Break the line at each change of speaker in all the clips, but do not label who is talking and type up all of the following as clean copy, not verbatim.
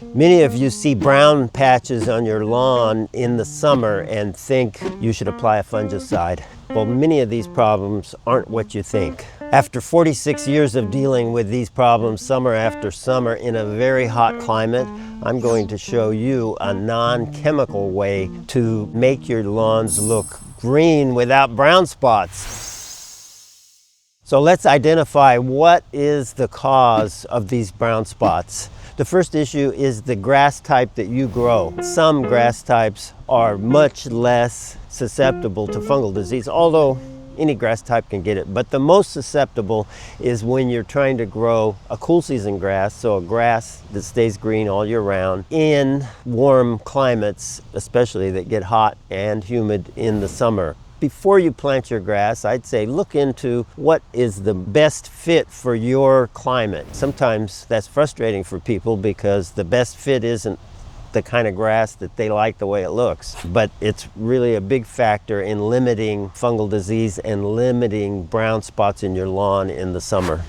Many of you see brown patches on your lawn in the summer and think you should apply a fungicide. Well, many of these problems aren't what you think. After 46 years of dealing with these problems summer after summer in a very hot climate, I'm going to show you a non-chemical way to make your lawns look green without brown spots. So let's identify what is the cause of these brown spots. The first issue is the grass type that you grow. Some grass types are much less susceptible to fungal disease, although any grass type can get it. But the most susceptible is when you're trying to grow a cool season grass, so a grass that stays green all year round in warm climates, especially that get hot and humid in the summer. Before you plant your grass, I'd say look into what is the best fit for your climate. Sometimes that's frustrating for people because the best fit isn't the kind of grass that they like the way it looks. But it's really a big factor in limiting fungal disease and limiting brown spots in your lawn in the summer.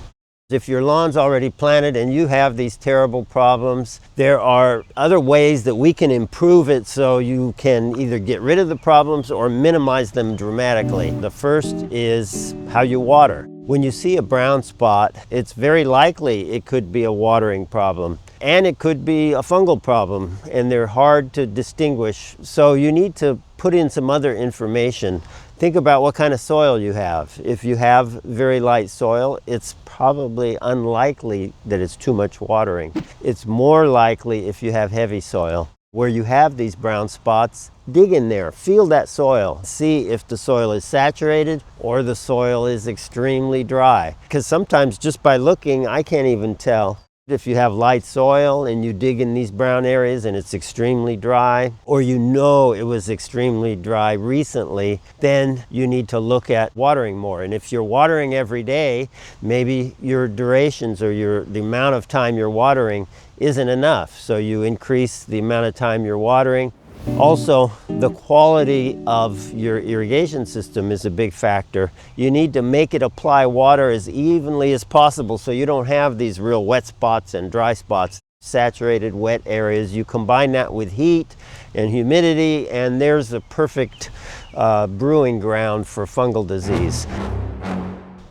If your lawn's already planted and you have these terrible problems, there are other ways that we can improve it so you can either get rid of the problems or minimize them dramatically. The first is how you water. When you see a brown spot, it's very likely it could be a watering problem. And it could be a fungal problem, and they're hard to distinguish. So you need to put in some other information. Think about what kind of soil you have. If you have very light soil, it's probably unlikely that it's too much watering. It's more likely if you have heavy soil. Where you have these brown spots, dig in there, feel that soil. See if the soil is saturated or the soil is extremely dry. Because sometimes just by looking, I can't even tell. If you have light soil and you dig in these brown areas and it's extremely dry, or you know it was extremely dry recently, then you need to look at watering more. And if you're watering every day, maybe your durations or the amount of time you're watering isn't enough. So you increase the amount of time you're watering. Also, the quality of your irrigation system is a big factor. You need to make it apply water as evenly as possible so you don't have these real wet spots and dry spots. Saturated, wet areas, you combine that with heat and humidity, and there's the perfect brewing ground for fungal disease.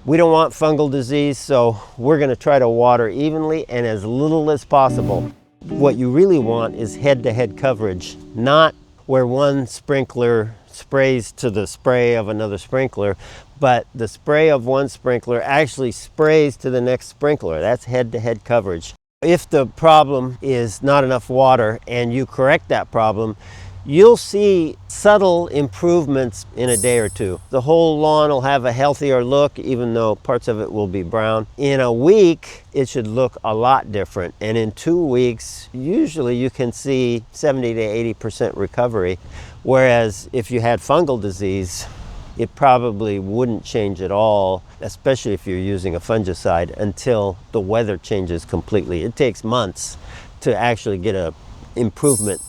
We don't want fungal disease, so we're going to try to water evenly and as little as possible. What you really want is head-to-head coverage, not where one sprinkler sprays to the spray of another sprinkler, but the spray of one sprinkler actually sprays to the next sprinkler. That's head-to-head coverage. If the problem is not enough water and you correct that problem, you'll see subtle improvements in a day or two. The whole lawn will have a healthier look, even though parts of it will be brown. In a week, it should look a lot different. And in 2 weeks, usually you can see 70 to 80% recovery. Whereas if you had fungal disease, it probably wouldn't change at all, especially if you're using a fungicide, until the weather changes completely. It takes months to actually get an improvement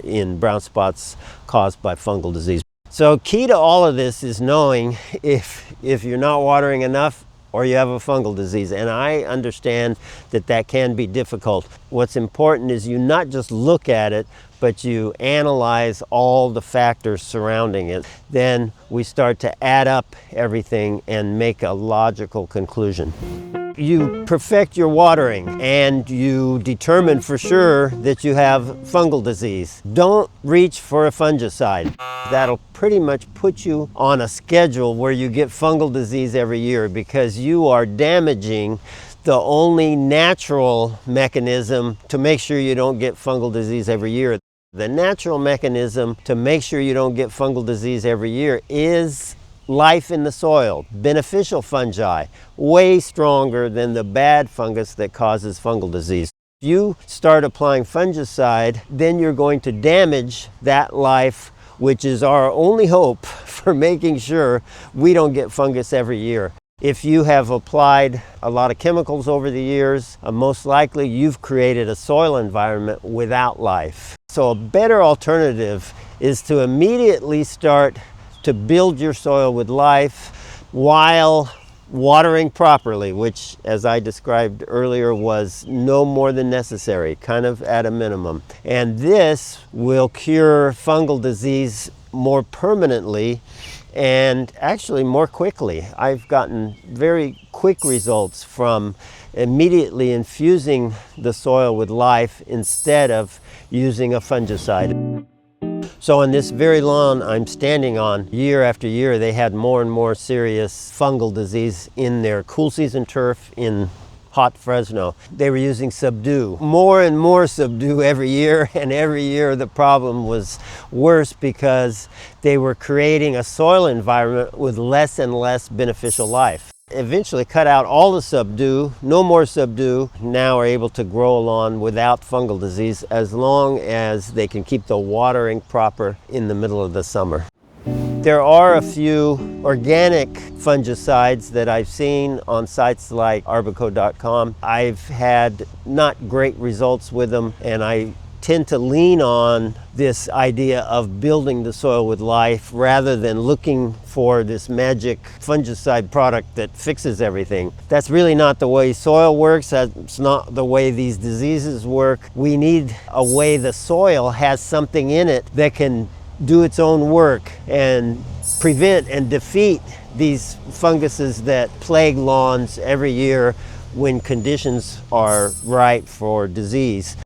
in brown spots caused by fungal disease. So key to all of this is knowing if you're not watering enough or you have a fungal disease. And I understand that that can be difficult. What's important is you not just look at it, but you analyze all the factors surrounding it. Then we start to add up everything and make a logical conclusion. You perfect your watering and you determine for sure that you have fungal disease. Don't reach for a fungicide. That'll pretty much put you on a schedule where you get fungal disease every year because you are damaging the only natural mechanism to make sure you don't get fungal disease every year. The natural mechanism to make sure you don't get fungal disease every year is life in the soil, beneficial fungi, way stronger than the bad fungus that causes fungal disease. If you start applying fungicide, then you're going to damage that life, which is our only hope for making sure we don't get fungus every year. If you have applied a lot of chemicals over the years, most likely you've created a soil environment without life. So a better alternative is to immediately start to build your soil with life while watering properly, which, as I described earlier, was no more than necessary, kind of at a minimum. And this will cure fungal disease more permanently and actually more quickly. I've gotten very quick results from immediately infusing the soil with life instead of using a fungicide. So on this very lawn I'm standing on, year after year, they had more and more serious fungal disease in their cool season turf in hot Fresno. They were using Subdue, more and more Subdue every year, and every year the problem was worse because they were creating a soil environment with less and less beneficial life. Eventually cut out all the Subdue, no more Subdue, now are able to grow a lawn without fungal disease as long as they can keep the watering proper in the middle of the summer. There are a few organic fungicides that I've seen on sites like arbico.com. I've had not great results with them, and I tend to lean on this idea of building the soil with life rather than looking for this magic fungicide product that fixes everything. That's really not the way soil works. That's not the way these diseases work. We need a way the soil has something in it that can do its own work and prevent and defeat these funguses that plague lawns every year when conditions are right for disease.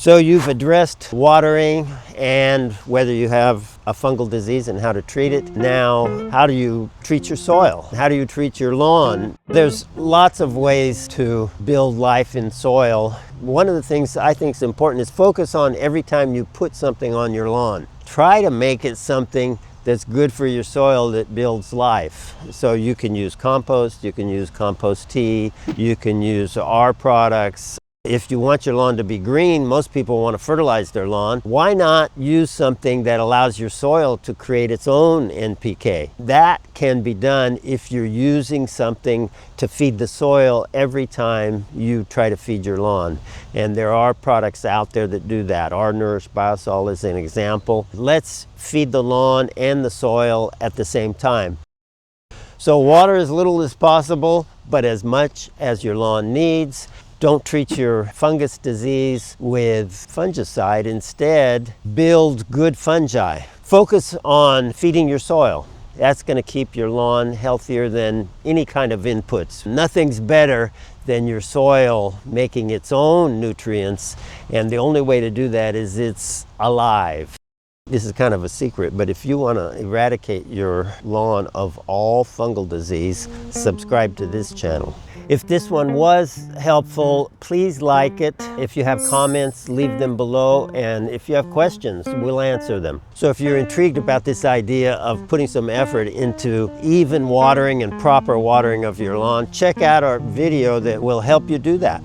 So you've addressed watering and whether you have a fungal disease and how to treat it. Now, how do you treat your soil? How do you treat your lawn? There's lots of ways to build life in soil. One of the things I think is important is focus on every time you put something on your lawn. Try to make it something that's good for your soil that builds life. So you can use compost, you can use compost tea, you can use our products. If you want your lawn to be green, most people want to fertilize their lawn. Why not use something that allows your soil to create its own NPK? That can be done if you're using something to feed the soil every time you try to feed your lawn. And there are products out there that do that. Our Nourish Biosol is an example. Let's feed the lawn and the soil at the same time. So water as little as possible, but as much as your lawn needs. Don't treat your fungus disease with fungicide. Instead, build good fungi. Focus on feeding your soil. That's going to keep your lawn healthier than any kind of inputs. Nothing's better than your soil making its own nutrients, and the only way to do that is it's alive. This is kind of a secret, but if you want to eradicate your lawn of all fungal disease, subscribe to this channel. If this one was helpful, please like it. If you have comments, leave them below. And if you have questions, we'll answer them. So if you're intrigued about this idea of putting some effort into even watering and proper watering of your lawn, check out our video that will help you do that.